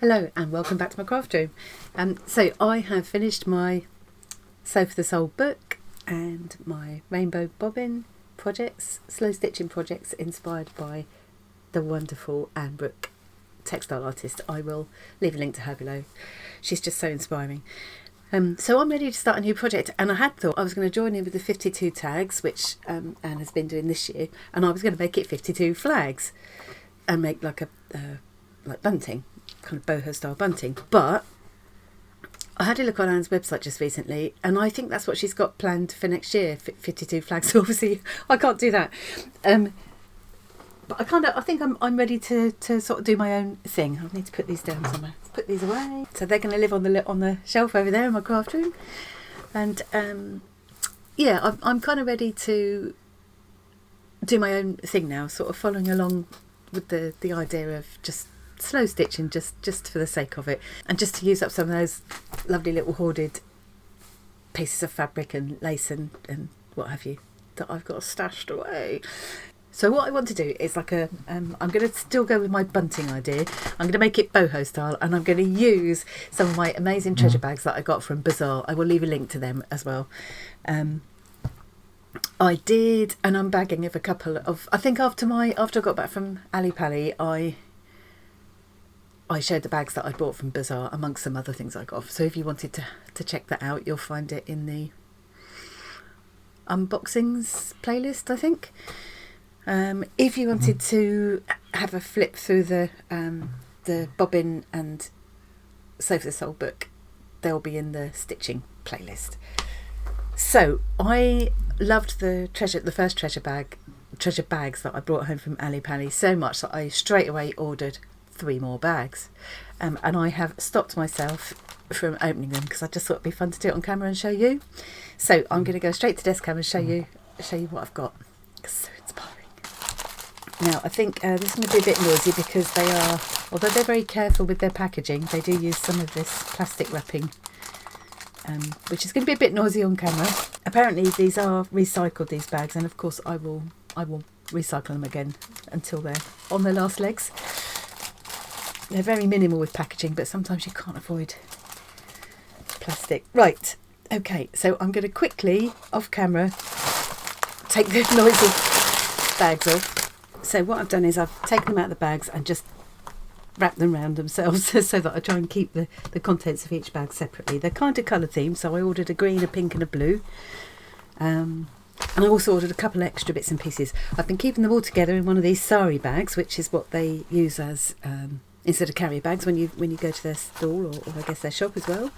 Hello and welcome back to my craft room. So I have finished my Sew for the Soul book and my rainbow bobbin projects, slow stitching projects inspired by the wonderful Anne Brooke, textile artist. I will leave a link to her below. She's just so inspiring. So I'm ready to start a new project, and I had thought I was going to join in with the 52 tags, which Anne has been doing this year, and I was going to make it 52 flags and make like a like bunting, kind of boho style bunting. But I had a look on Anne's website just recently, and I think that's what she's got planned for next year, 52 flags. So obviously I can't do that, but I think I'm ready to sort of do my own thing. I need to put these down somewhere. Let's put these away. So they're going to live on the shelf over there in my craft room, and yeah, I'm kind of ready to do my own thing now, sort of following along with the idea of just slow stitching, just for the sake of it, and just to use up some of those lovely little hoarded pieces of fabric and lace and what have you that I've got stashed away. So what I want to do is like I'm going to still go with my bunting idea. I'm going to make it boho style, and I'm going to use some of my amazing treasure bags that I got from Bazaar. I will leave a link to them as well. I did an unbagging of a couple of, I think after I got back from Ali Pali, I showed the bags that I bought from Bazaar amongst some other things I got. So if you wanted to check that out, you'll find it in the unboxings playlist, I think. If you wanted to have a flip through the bobbin and Sew for the Soul book, they'll be in the stitching playlist. So I loved the first treasure bags that I brought home from Ali Pali so much that I straight away ordered 3 more bags, and I have stopped myself from opening them because I just thought it'd be fun to do it on camera and show you. So I'm going to go straight to desk cam and show you what I've got. It's so inspiring. Now I think this is going to be a bit noisy because they are, although they're very careful with their packaging, they do use some of this plastic wrapping, which is going to be a bit noisy on camera. Apparently these are recycled, these bags, and of course I will recycle them again until they're on their last legs. They're very minimal with packaging, but sometimes you can't avoid plastic. Right, okay, so I'm going to quickly, off camera, take the noisy bags off. So what I've done is I've taken them out of the bags and just wrapped them around themselves so that I try and keep the contents of each bag separately. They're kind of colour themed, so I ordered a green, a pink and a blue. And I also ordered a couple of extra bits and pieces. I've been keeping them all together in one of these sari bags, which is what they use as instead of carrier bags when you go to their stall, or I guess their shop as well.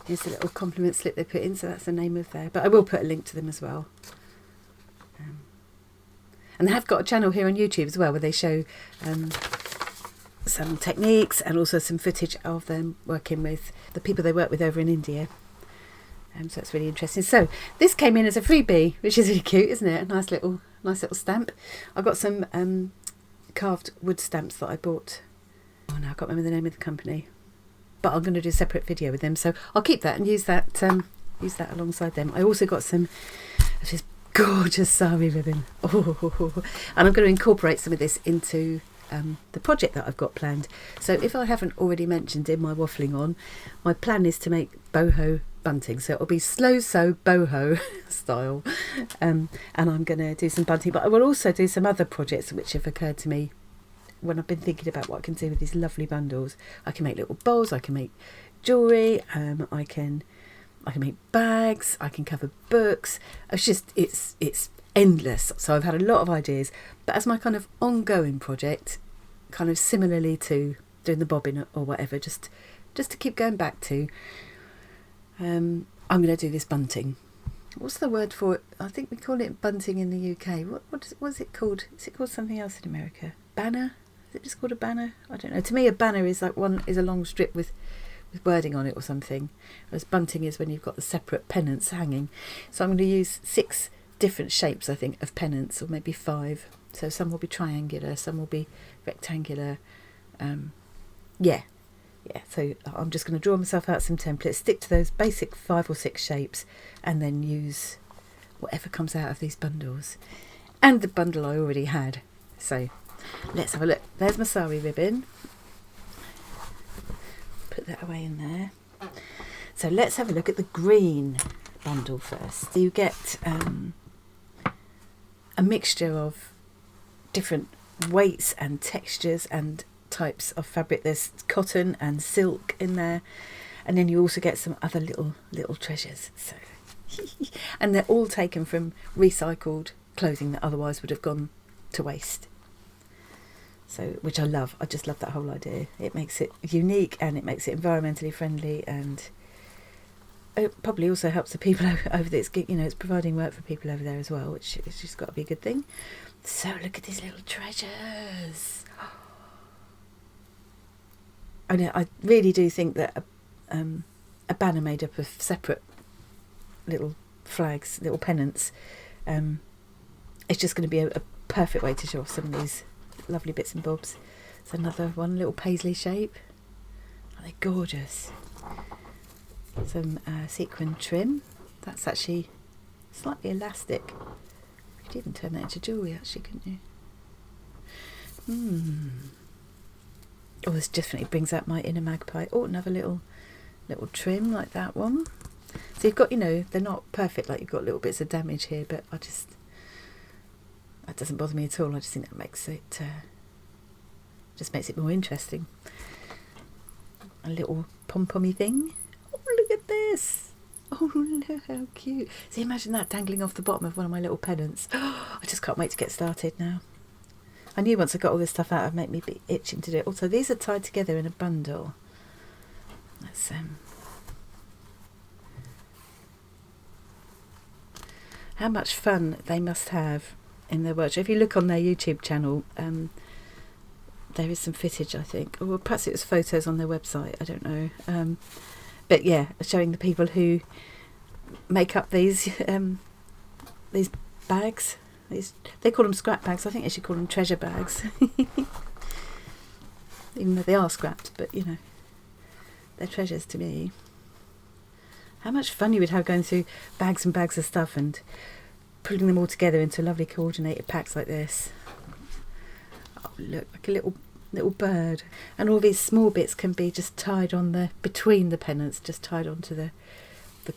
Here's the little compliment slip they put in, so that's the name of there. But I will put a link to them as well. And they have got a channel here on YouTube as well where they show some techniques and also some footage of them working with the people they work with over in India. So that's really interesting. So this came in as a freebie, which is really cute, isn't it? A nice little stamp. I've got some carved wood stamps that I bought. Oh no, I can't remember the name of the company, but I'm going to do a separate video with them, so I'll keep that and use that alongside them. I also got some of this gorgeous sari ribbon, and I'm going to incorporate some of this into the project that I've got planned. So if I haven't already mentioned in my waffling on, my plan is to make boho bunting, so it'll be slow sew boho style, and I'm going to do some bunting, but I will also do some other projects which have occurred to me when I've been thinking about what I can do with these lovely bundles. I can make little bowls, I can make jewellery, I can make bags, I can cover books. It's endless. So I've had a lot of ideas, but as my kind of ongoing project, kind of similarly to doing the bobbin or whatever, just to keep going back to, I'm going to do this bunting. What's the word for it? I think we call it bunting in the UK. What is it called? Is it called something else in America? Banner? Is it just called a banner? I don't know. To me, a banner is like a long strip with wording on it or something, whereas bunting is when you've got the separate pennants hanging. So I'm going to use 6 different shapes, I think, of pennants, or maybe 5. So some will be triangular, some will be rectangular. So I'm just going to draw myself out some templates, stick to those basic 5 or 6 shapes, and then use whatever comes out of these bundles and the bundle I already had. So Let's have a look. There's my sari ribbon. Put that away in there. So let's have a look at the green bundle first. So you get a mixture of different weights and textures and types of fabric. There's cotton and silk in there, and then you also get some other little treasures. So and they're all taken from recycled clothing that otherwise would have gone to waste. So, which I love. I just love that whole idea. It makes it unique and it makes it environmentally friendly, and it probably also helps the people over there. It's providing work for people over there as well, which has just got to be a good thing. So look at these little treasures. I really do think that a banner made up of separate little flags, little pennants, it's just going to be a perfect way to show off some of these lovely bits and bobs. It's another one, little paisley shape. Oh, they're gorgeous. Some sequin trim. That's actually slightly elastic. You could even turn that into jewellery, actually, couldn't you? Oh, this definitely brings out my inner magpie. Oh, another little trim like that one. So you've got, they're not perfect, like you've got little bits of damage here, but that doesn't bother me at all. I just think that makes it more interesting. A little pom-pommy thing. Oh, look at this. Oh, look how cute. See, imagine that dangling off the bottom of one of my little pennants. Oh, I just can't wait to get started now. I knew once I got all this stuff out, it'd make me be itching to do it. Also, these are tied together in a bundle. Let's how much fun they must have in their workshop. If you look on their YouTube channel, there is some footage, I think, or perhaps it was photos on their website, I don't know, but yeah, showing the people who make up these bags. They call them scrap bags. I think they should call them treasure bags. Even though they are scrapped, but they're treasures to me. How much fun you would have going through bags and bags of stuff and putting them all together into lovely coordinated packs like this. Oh, look, like a little bird. And all these small bits can be just tied on between the pennants, just tied onto the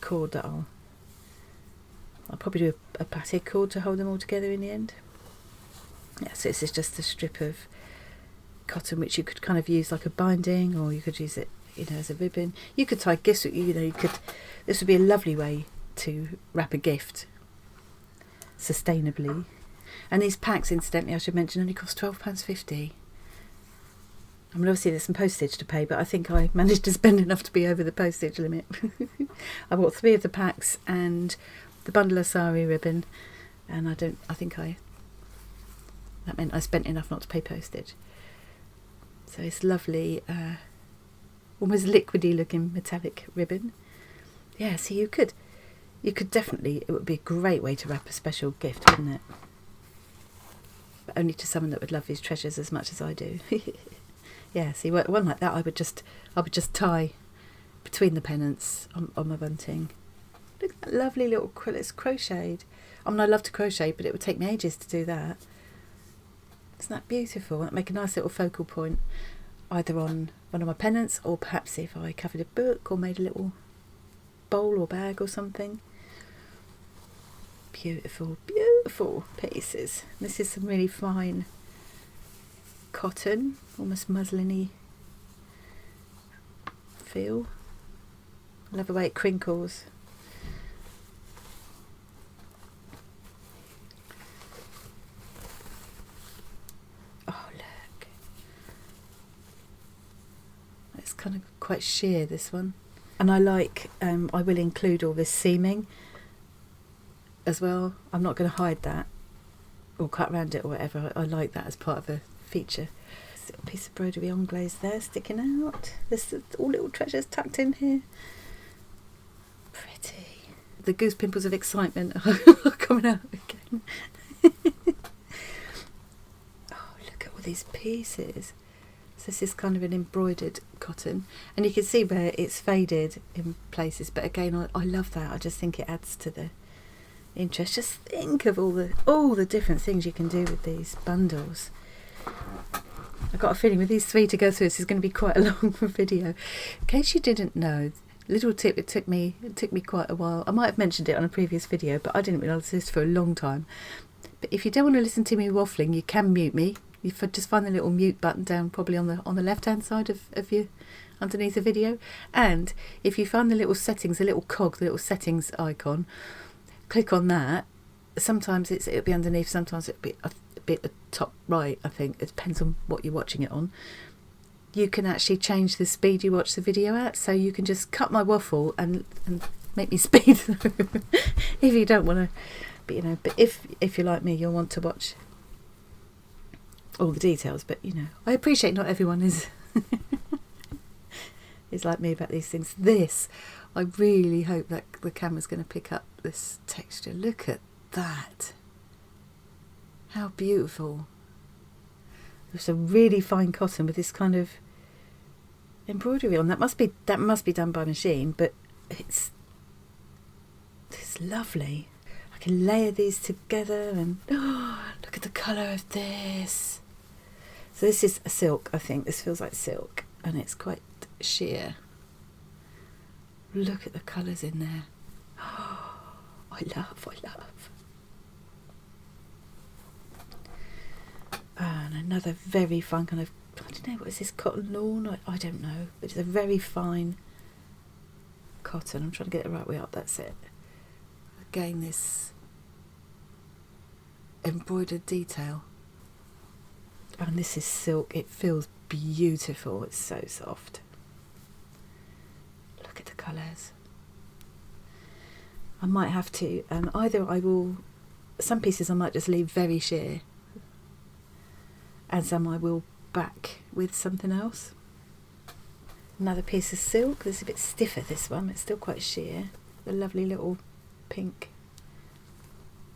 cord that I'll probably do a batik cord to hold them all together in the end. Yeah, so this is just a strip of cotton which you could kind of use like a binding, or you could use it as a ribbon. You could tie gifts. This would be a lovely way to wrap a gift sustainably. And these packs, incidentally, I should mention, only cost £12.50. I mean, obviously there's some postage to pay, but I think I managed to spend enough to be over the postage limit. I bought 3 of the packs and the bundle of sari ribbon, and that meant I spent enough not to pay postage. So it's lovely, almost liquidy looking metallic ribbon. Yeah, so you could definitely, it would be a great way to wrap a special gift, wouldn't it? But only to someone that would love these treasures as much as I do. Yeah, see, one like that I would just tie between the pennants on my bunting. Look at that lovely little it's crocheted. I mean, I love to crochet, but it would take me ages to do that. Isn't that beautiful? That'd make a nice little focal point, either on one of my pennants, or perhaps if I covered a book or made a little bowl or bag or something. Beautiful, beautiful pieces. This is some really fine cotton, almost muslin-y feel. I love the way it crinkles. Oh, look. It's kind of quite sheer, this one. And I like, I will include all this seaming as well. I'm not going to hide that or cut around it or whatever. I like that as part of a feature. There's a little piece of broderie anglaise there sticking out. There's all little treasures tucked in here. Pretty. The goose pimples of excitement are coming out again. Oh, look at all these pieces. So this is kind of an embroidered cotton, and you can see where it's faded in places, but again, I love that. I just think it adds to the interest. Just think of all the different things you can do with these bundles. I've got a feeling with these 3 to go through, this is going to be quite a long video. In case you didn't know, little tip, it took me quite a while. I might have mentioned it on a previous video, but I didn't realise this for a long time. But if you don't want to listen to me waffling, you can mute me. You just find the little mute button down probably on the left hand side of you, underneath the video. And if you find the little settings, the little cog, the little settings icon, click on that. Sometimes it'll be underneath, sometimes it'll be a bit at top right, I think. It depends on what you're watching it on. You can actually change the speed you watch the video at, so you can just cut my waffle and make me speed through if you don't want to. But you know, but if you're like me, you'll want to watch all the details. But you know, I appreciate not everyone is is like me about these things. This, I really hope that the camera's going to pick up this texture. Look at that! How beautiful! There's a really fine cotton with this kind of embroidery on. That must be done by machine, but it's lovely. I can layer these together, and look at the colour of this. So this is a silk, I think. This feels like silk, and it's quite sheer. Look at the colours in there. I love. And another very fine kind of, I don't know, what is this, cotton lawn? I don't know, but it's a very fine cotton. I'm trying to get it the right way up, that's it. Again, this embroidered detail. And this is silk. It feels beautiful. It's so soft. Look at the colours. I might have to, either I will, some pieces I might just leave very sheer, and some I will back with something else. Another piece of silk. This is a bit stiffer, this one. It's still quite sheer. The lovely little pink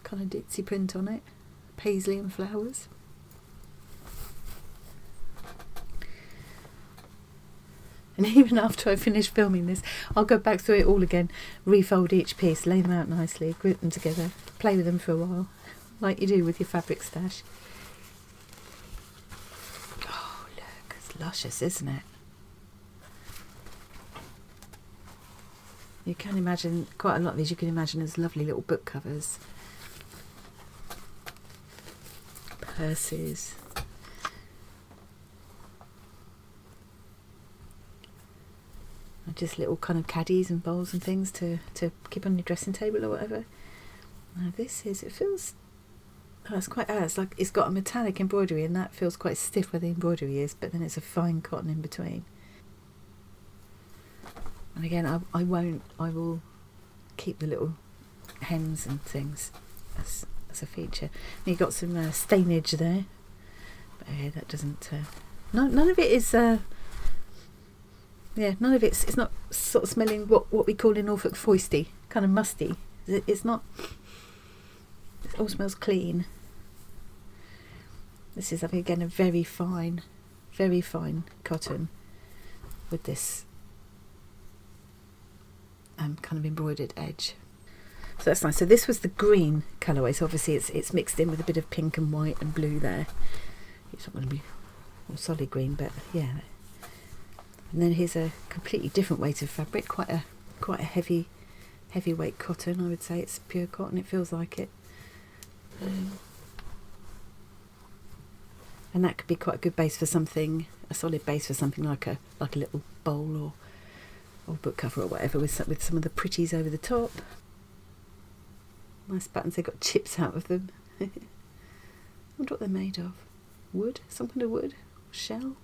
kind of ditzy print on it. Paisley and flowers. And even after I finish filming this, I'll go back through it all again, refold each piece, lay them out nicely, group them together, play with them for a while, like you do with your fabric stash. Oh, look, it's luscious, isn't it? You can imagine, quite a lot of these you can imagine as lovely little book covers. Purses. Just little kind of caddies and bowls and things to keep on your dressing table or whatever. Now this is, it feels, it's quite, it's like it's got a metallic embroidery, and that feels quite stiff where the embroidery is, but then it's a fine cotton in between. And again, I will keep the little hems and things as a feature. And you've got some stainage there, but that doesn't, none of it is, yeah, none of it's not sort of smelling what we call in Norfolk foisty, kind of musty. It's not, it all smells clean. This is, I think, again, a very fine cotton with this kind of embroidered edge. So that's nice. So this was the green colourway, so obviously it's mixed in with a bit of pink and white and blue there. It's not going to be all solid green, but yeah. And then here's a completely different weight of fabric, quite a heavyweight cotton. I would say it's pure cotton. It feels like it, and that could be quite a good base for something, a solid base for something like a little bowl or book cover or whatever, with some of the pretties over the top. Nice buttons. They've got chips out of them. I wonder what they're made of. Wood, some kind of wood, shell.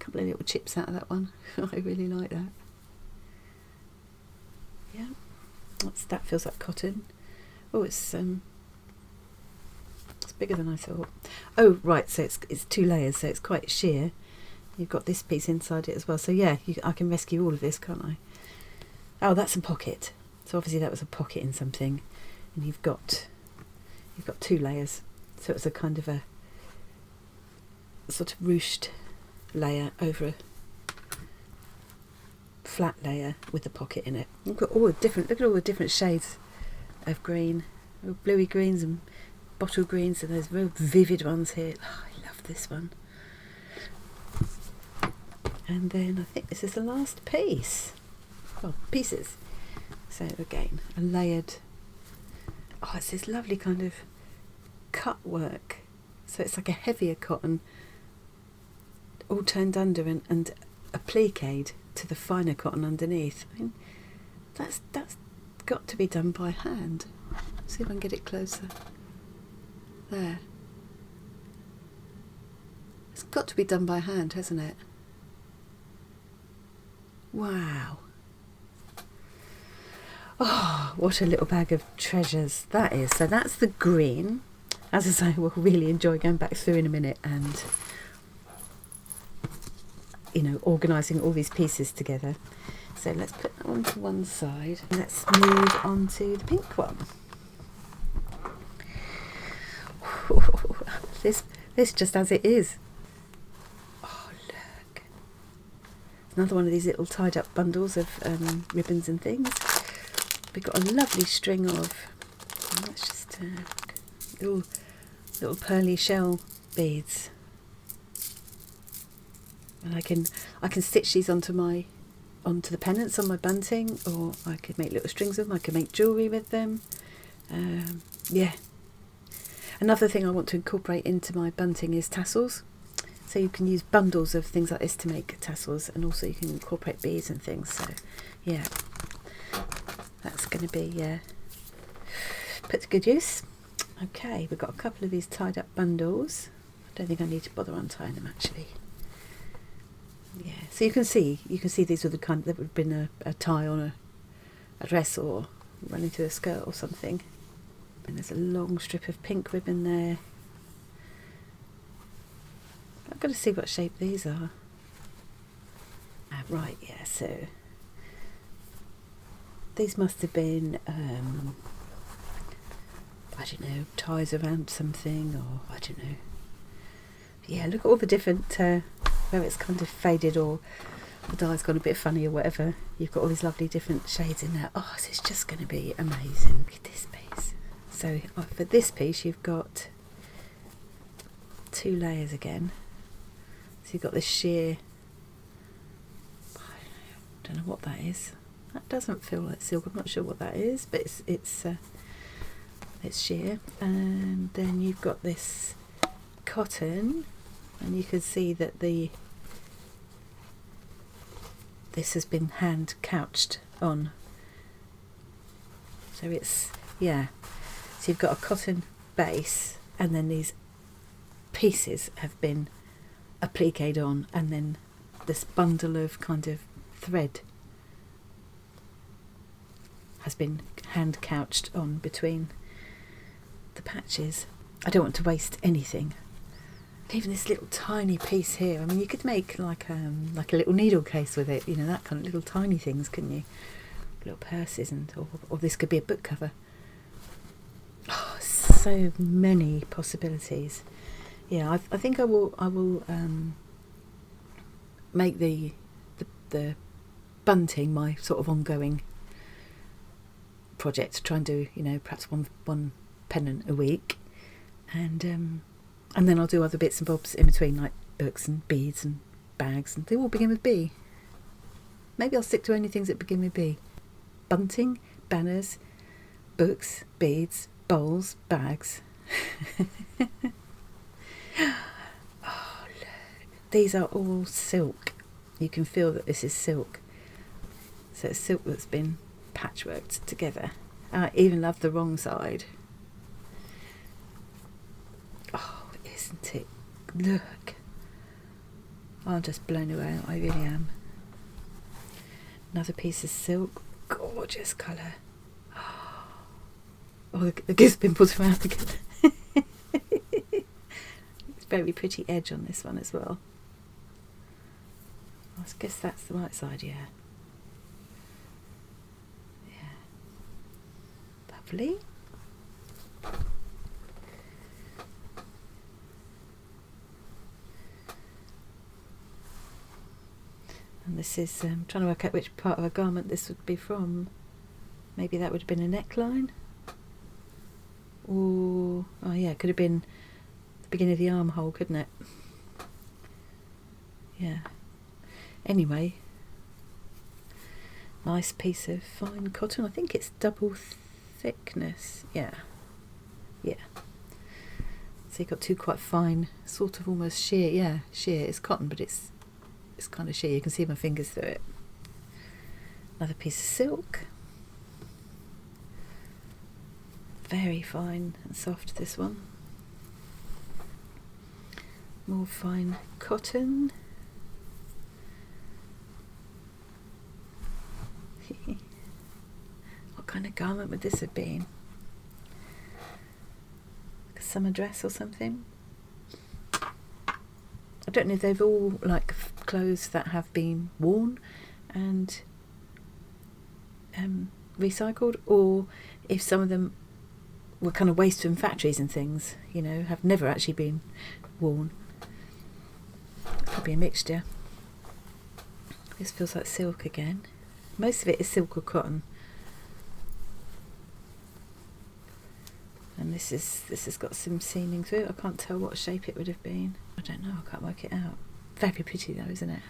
Couple of little chips out of that one. I really like that. Yeah, that feels like cotton. Oh, it's bigger than I thought. Oh, right. So it's 2 layers, so it's quite sheer. You've got this piece inside it as well. So yeah, I can rescue all of this, can't I? Oh, that's a pocket. So obviously that was a pocket in something, and you've got 2 layers. So it's a kind of a sort of ruched layer over a flat layer with the pocket in it. You've got all the different, look at all the different shades of green, bluey greens and bottle greens, and there's real vivid ones here. Oh, I love love this one. And then I think this is the last piece. Well, pieces. So again, a layered, oh, it's this lovely kind of cut work. So it's like a heavier cotton, all turned under and appliqued to the finer cotton underneath. I mean, that's got to be done by hand. See if I can get it closer. There. It's got to be done by hand, hasn't it? Wow. Oh, what a little bag of treasures that is. So that's the green. As I say, we'll really enjoy going back through in a minute and, you know, organising all these pieces together. So let's put that one to one side. Let's move on to the pink one. This just as it is. Oh, look. It's another one of these little tied up bundles of ribbons and things. We've got a lovely string of, let's just, little pearly shell beads. And I can stitch these onto the pennants on my bunting, or I could make little strings of them. I could make jewellery with them. Yeah. Another thing I want to incorporate into my bunting is tassels. So you can use bundles of things like this to make tassels, and also you can incorporate beads and things. So yeah, that's going to be put to good use. Okay, we've got a couple of these tied up bundles. I don't think I need to bother untying them actually. Yeah, so you can see these are the kind that would have been a tie on a dress or running through a skirt or something. And there's a long strip of pink ribbon there. I've got to see what shape these are. Right, yeah, so these must have been, I don't know, ties around something, or I don't know. Yeah, look at all the different, where it's kind of faded or the dye's gone a bit funny or whatever. You've got all these lovely different shades in there. Oh, so it's just going to be amazing. Look at this piece. So for this piece you've got 2 layers again. So you've got this sheer, I don't know what that is. That doesn't feel like silk. I'm not sure what that is, but it's sheer. And then you've got this cotton, and you can see that this has been hand couched on. So it's, yeah. So you've got a cotton base, and then these pieces have been appliqued on, and then this bundle of kind of thread has been hand couched on between the patches. I don't want to waste anything. Even this little tiny piece here, I mean, you could make like a little needle case with it, you know, that kind of little tiny things, couldn't you? Little purses, and or this could be a book cover. Oh, so many possibilities. Yeah, I think I will make the bunting my sort of ongoing project. Try and do, you know, perhaps one pennant a week, and then I'll do other bits and bobs in between, like books and beads and bags, and they all begin with B. Maybe I'll stick to only things that begin with B. Bunting, banners, books, beads, bowls, bags. Oh, look. These are all silk. You can feel that this is silk. So it's silk that's been patchworked together. I even love the wrong side. Oh, isn't it? Look. I'm just blown away. I really am. Another piece of silk. Gorgeous colour. Oh, the goose pimples around again. It's very pretty edge on this one as well. I guess that's the right side, yeah. Yeah. Lovely. And this is, trying to work out which part of a garment this would be from. Maybe that would have been a neckline. Or, oh yeah, it could have been beginning of the armhole, couldn't it? Yeah. Anyway, nice piece of fine cotton. I think it's double thickness. Yeah. So you've got two quite fine, sort of almost sheer. Yeah, sheer. It's cotton, but it's kind of sheer. You can see my fingers through it. Another piece of silk. Very fine and soft, this one. More fine cotton. What kind of garment would this have been? Like a summer dress or something? I don't know if they've all like clothes that have been worn and recycled, or if some of them were kind of waste from factories and things, you know, have never actually been worn. Probably a mixture. This feels like silk again. Most of it is silk or cotton. And this has got some seaming through it. I can't tell what shape it would have been. I don't know, I can't work it out. Very pretty though, isn't it?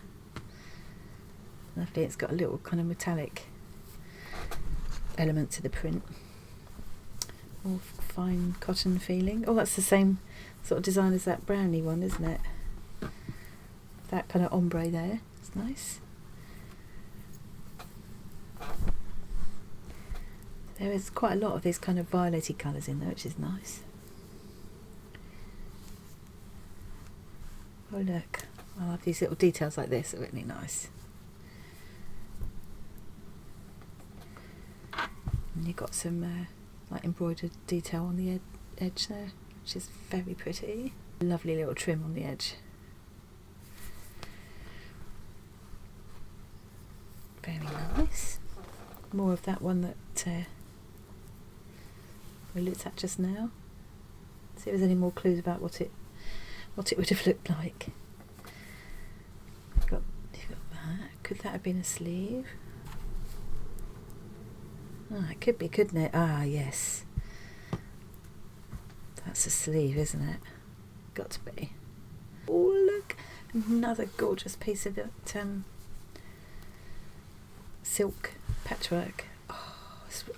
Lovely, it's got a little kind of metallic element to the print. More fine cotton feeling. Oh, that's the same sort of design as that brownie one, isn't it? That kind of ombre there. It's nice. There is quite a lot of these kind of violet-y colours in there, which is nice. Oh look, I love these little details like this, they're really nice. And you've got some like embroidered detail on the edge there, which is very pretty. Lovely little trim on the edge. Very nice. More of that one that we looked at just now. See if there's any more clues about what it would have looked like. You've got that. Could that have been a sleeve? Ah, it could be, couldn't it? Ah, yes. That's a sleeve, isn't it? Got to be. Oh, look! Another gorgeous piece of that silk patchwork. Oh,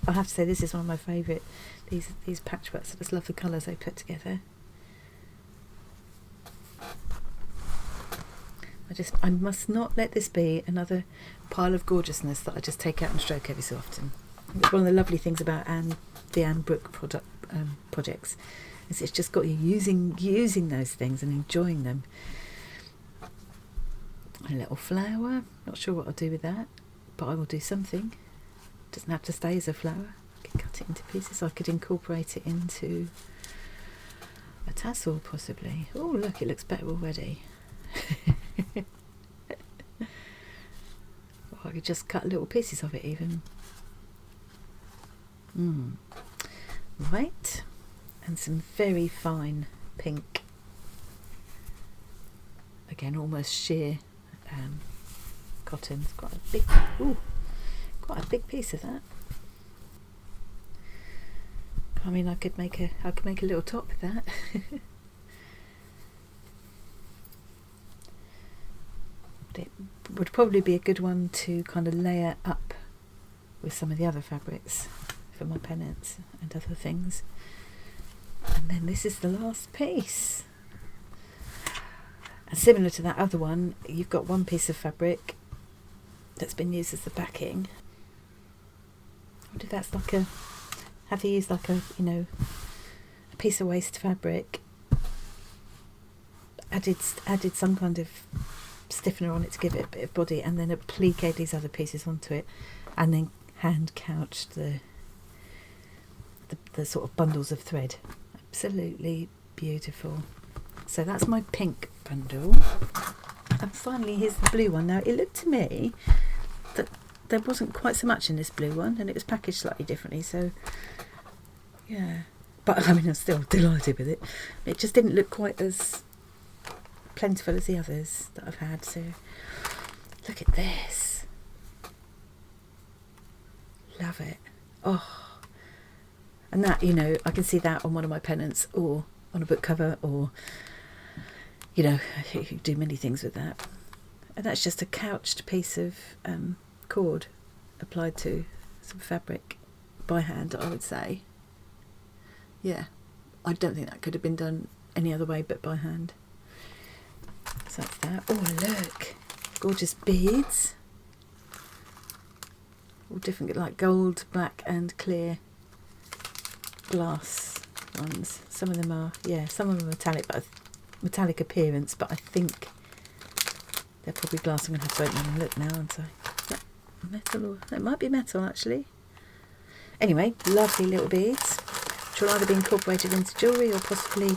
I have to say, this is one of my favourite. These patchworks. I just love the colours they put together. I must not let this be another pile of gorgeousness that I just take out and stroke every so often. It's one of the lovely things about the Anne Brooke projects is it's just got you using those things and enjoying them. A little flower. Not sure what I'll do with that, but I will do something. Doesn't have to stay as a flower. I can cut it into pieces. I could incorporate it into a tassel possibly. Oh look, it looks better already. Or I could just cut little pieces of it even. Right, and some very fine pink. Again, almost sheer cotton. It's quite a big piece of that. I mean, I could make a little top with that. It would probably be a good one to kind of layer up with some of the other fabrics for my pennants and other things. And then this is the last piece. And similar to that other one, you've got one piece of fabric that's been used as the backing. I wonder if that's like have they used like a piece of waste fabric, added some kind of stiffener on it to give it a bit of body, and then appliqued these other pieces onto it, and then hand couched the sort of bundles of thread. Absolutely beautiful. So that's my pink bundle. And finally, here's the blue one. Now, it looked to me that there wasn't quite so much in this blue one, and it was packaged slightly differently, so yeah. But I mean, I'm still delighted with it. It just didn't look quite as plentiful as the others that I've had, so look at this. Love it. Oh, and that, I can see that on one of my pennants, or on a book cover, or, you know, you can do many things with that. And that's just a couched piece of cord applied to some fabric by hand, I would say. Yeah, I don't think that could have been done any other way but by hand. So that's that. Oh, look, gorgeous beads. All different, like gold, black and clear glass ones. Some of them are, yeah, some of them are metallic, but metallic appearance, but I think they're probably glass. I'm going to have to open them and look now, aren't I? Is that metal? Or it might be metal, actually. Anyway, lovely little beads, which will either be incorporated into jewellery or possibly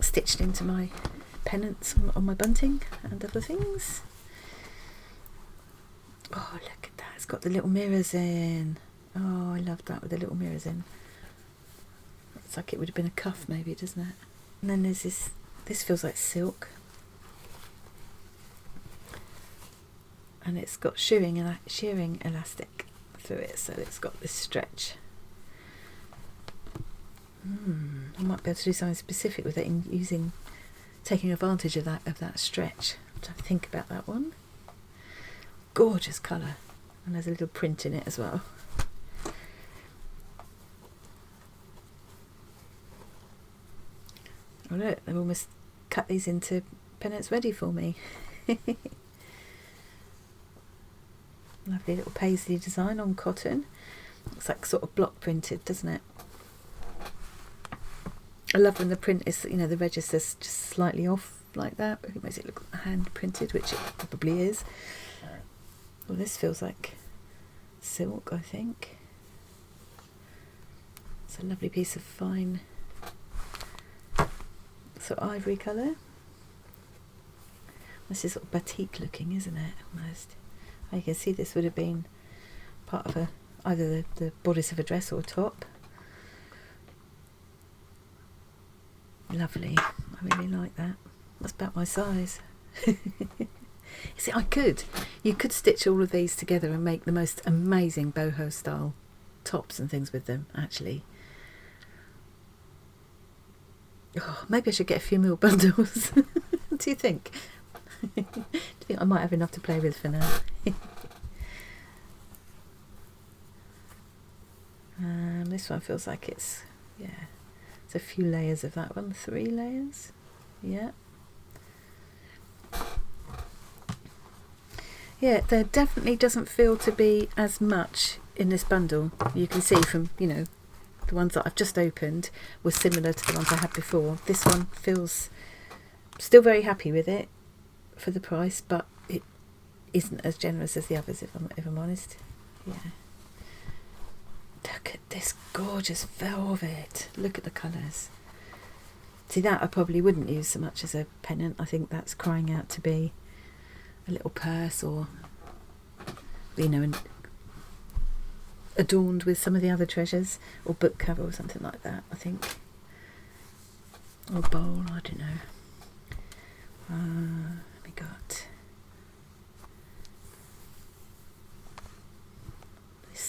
stitched into my pennants on my bunting and other things. Oh, look at that. It's got the little mirrors in. Oh, I love that with the little mirrors in. It's like it would have been a cuff maybe, doesn't it? And then there's this feels like silk. And it's got shearing elastic through it, so it's got this stretch. I might be able to do something specific with it in taking advantage of that stretch. I'll have to think about that one. Gorgeous colour, and there's a little print in it as well. Oh look, they've almost cut these into pennants ready for me. Lovely little paisley design on cotton. Looks like sort of block printed, doesn't it? I love when the print is, you know, the register's just slightly off like that. It makes it look hand printed, which it probably is. Well, this feels like silk, I think. It's a lovely piece of fine sort of ivory colour. This is sort of batik looking, isn't it? Almost. You can see this would have been part of either the bodice of a dress or a top. Lovely. I really like that. That's about my size. See, you could stitch all of these together and make the most amazing boho style tops and things with them, actually. Oh, maybe I should get a few more bundles. Do you think? Do you think I might have enough to play with for now? This one feels like it's a few layers of that one. 3 layers. Yeah. Yeah, there definitely doesn't feel to be as much in this bundle. You can see from, you know, the ones that I've just opened were similar to the ones I had before. This one feels still very happy with it for the price, but it isn't as generous as the others, if I'm honest. Yeah. Look at this gorgeous velvet. Look at the colours. See, that I probably wouldn't use so much as a pennant. I think that's crying out to be a little purse, or, you know, adorned with some of the other treasures, or book cover or something like that, I think. Or bowl, I don't know. We got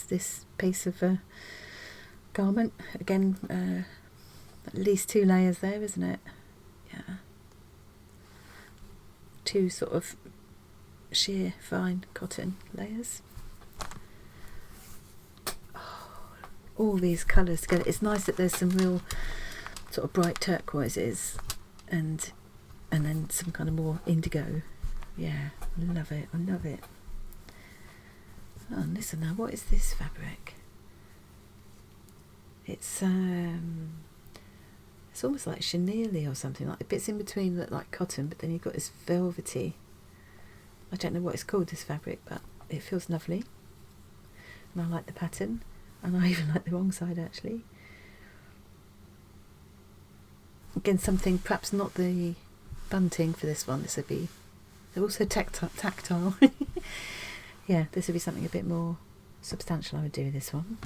this piece of garment again. At least 2 layers there, isn't it? Yeah. 2 sort of sheer fine cotton layers. Oh, all these colours together. It's nice that there's some real sort of bright turquoises and then some kind of more indigo. Yeah, I love it. I love it. Oh, and listen now, what is this fabric? It's almost like chenille or something, like the bits in between look like cotton, but then you've got this velvety, I don't know what it's called, this fabric, but it feels lovely. And I like the pattern, and I even like the wrong side actually. Again, something perhaps not the bunting for this one. This would be, they're also tactile. Yeah, this would be something a bit more substantial I would do with this one.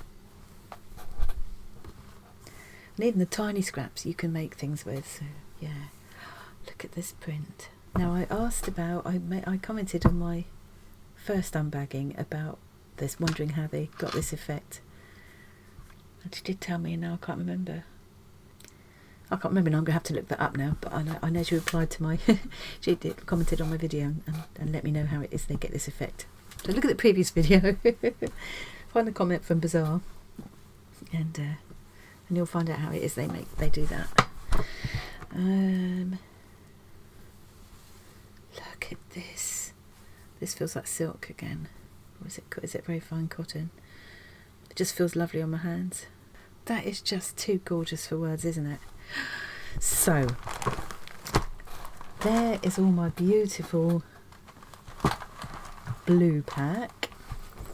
And even the tiny scraps you can make things with, so yeah. Look at this print. Now I asked about, I commented on my first unbagging about this, wondering how they got this effect. And she did tell me, and now I can't remember. I can't remember now, I'm going to have to look that up now, but I know she replied to my, she commented on my video and let me know how it is they get this effect. So look at the previous video, find the comment from Bazaar, and you'll find out how it is they do that. Look at this. This feels like silk again. Or is it very fine cotton? It just feels lovely on my hands. That is just too gorgeous for words, isn't it? So, there is all my beautiful blue pack.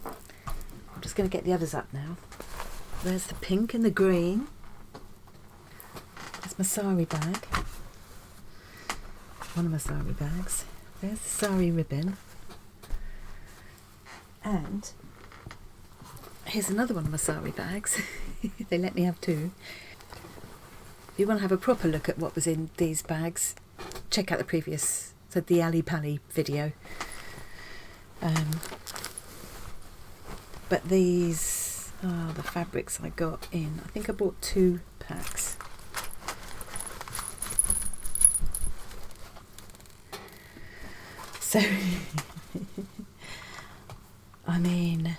I'm just going to get the others up now. There's the pink and the green. There's my sari bag. One of my sari bags. There's the sari ribbon. And here's another one of my sari bags. They let me have two. If you want to have a proper look at what was in these bags, check out the previous, so the Ali Pali video. But these are the fabrics I got in. I think I bought 2 packs. So, I mean,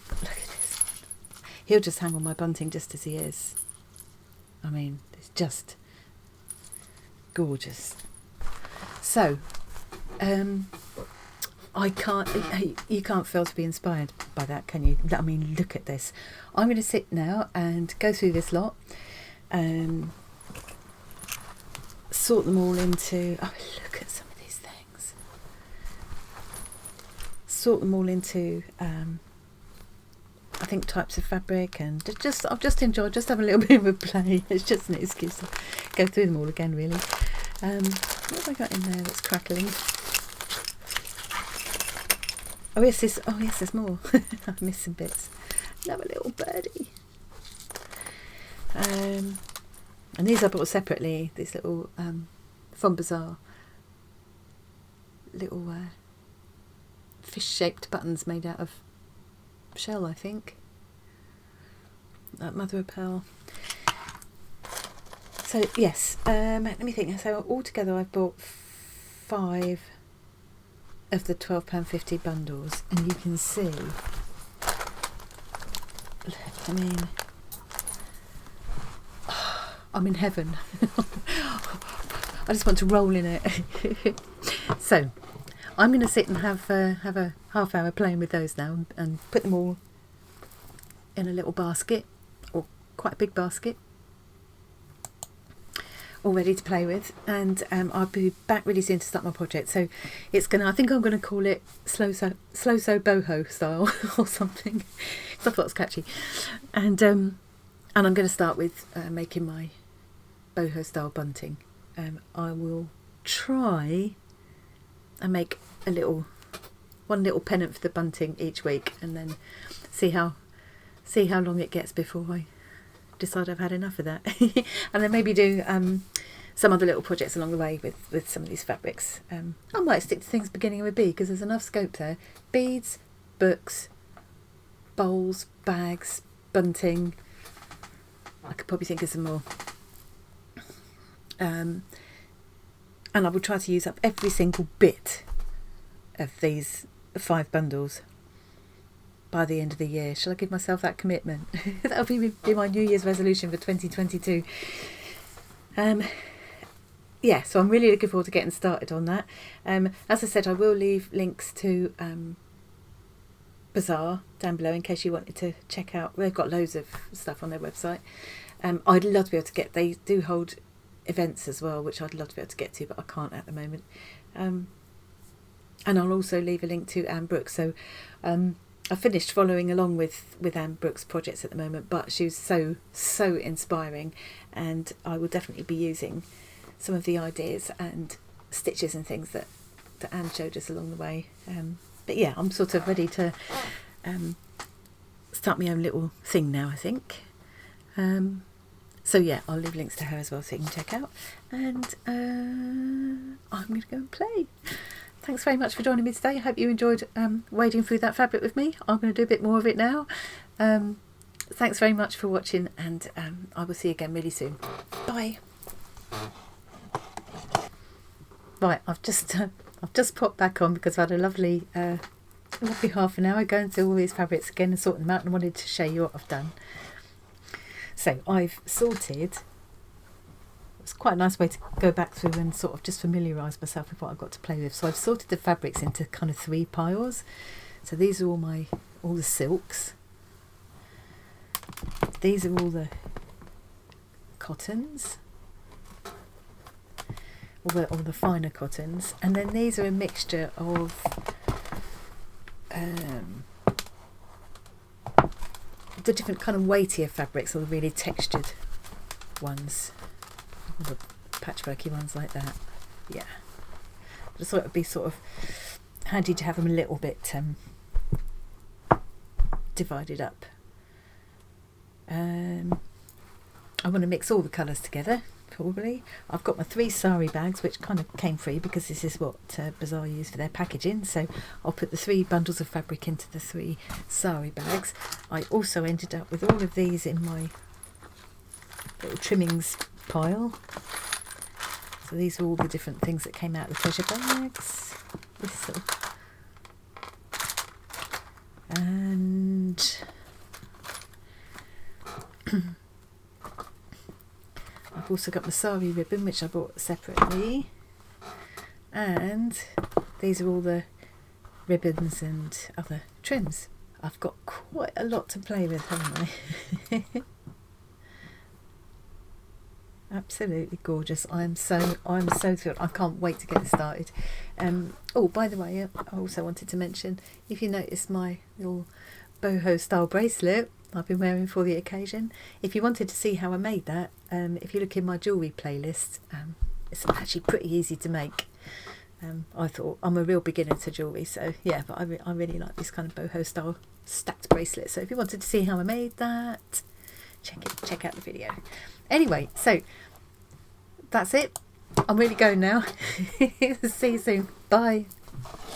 look at this. He'll just hang on my bunting just as he is. I mean, it's just gorgeous. So, you can't fail to be inspired by that, can you? I mean, look at this. I'm going to sit now and go through this lot, sort them all into, oh, look at some of these things. Sort them all into, I think, types of fabric, and I've just enjoyed, just have a little bit of a play. It's just an excuse to go through them all again, really. What have I got in there that's crackling? Oh yes, there's more. I've missed some bits. Another little birdie. And these I bought separately. These little from Bazaar. Little fish-shaped buttons made out of shell, I think. Mother of pearl. So yes, let me think. So altogether, I've bought 5 of the £12.50 bundles, and you can see, I mean, I'm in heaven. I just want to roll in it. So I'm going to sit and have a half hour playing with those now, and put them all in a little basket, or quite a big basket, all ready to play with, and I'll be back really soon to start my project. So it's gonna, I think I'm gonna call it slooooow-sew boho style or something, because I thought it was catchy. And I'm going to start with making my boho style bunting. I will try and make one little pennant for the bunting each week, and then see how long it gets before I decide I've had enough of that. And then maybe do some other little projects along the way with some of these fabrics. I might stick to things beginning with B, because there's enough scope there. Beads, books, bowls, bags, bunting. I could probably think of some more. And I will try to use up every single bit of these 5 bundles by the end of the year. Shall I give myself that commitment? That'll be my New Year's resolution for 2022. Yeah, so I'm really looking forward to getting started on that. As I said, I will leave links to Bazaar down below in case you wanted to check out. They've got loads of stuff on their website. I'd love to be able to get, they do hold events as well, which I'd love to be able to get to, but I can't at the moment. And I'll also leave a link to Anne Brooke. So I finished following along with Anne Brooke's projects at the moment, but she was so inspiring, and I will definitely be using some of the ideas and stitches and things that Anne showed us along the way. But yeah, I'm sort of ready to start my own little thing now, I think. So yeah, I'll leave links to her as well so you can check out. And I'm going to go and play. Thanks very much for joining me today. I hope you enjoyed wading through that fabric with me. I'm going to do a bit more of it now. thanks very much for watching, and I will see you again really soon. Bye. Right, I've just popped back on because I've had a lovely half an hour going through all these fabrics again and sorting them out, and wanted to show you what I've done. So I've sorted. It's quite a nice way to go back through and sort of just familiarise myself with what I've got to play with. So I've sorted the fabrics into kind of 3 piles. So these are all the silks. These are all the cottons. All the finer cottons, and then these are a mixture of the different kind of weightier fabrics, or the really textured ones, or the patchworky ones like that. Yeah, I just thought it would be sort of handy to have them a little bit divided up. I want to mix all the colours together. Probably. I've got my 3 sari bags, which kind of came free because this is what Bazaar used for their packaging. So I'll put the 3 bundles of fabric into the 3 sari bags. I also ended up with all of these in my little trimmings pile. So these are all the different things that came out of the treasure bags. This little, and I've also got my sari ribbon, which I bought separately, and these are all the ribbons and other trims. I've got quite a lot to play with, haven't I? Absolutely gorgeous. I'm so thrilled. I can't wait to get it started. Oh, by the way, I also wanted to mention, if you notice my little boho style bracelet I've been wearing for the occasion, if you wanted to see how I made that, if you look in my jewellery playlist, it's actually pretty easy to make. I thought, I'm a real beginner to jewellery, so yeah, but I really like this kind of boho style stacked bracelet. So if you wanted to see how I made that, check out the video. Anyway, so that's it. I'm really going now. See you soon. Bye.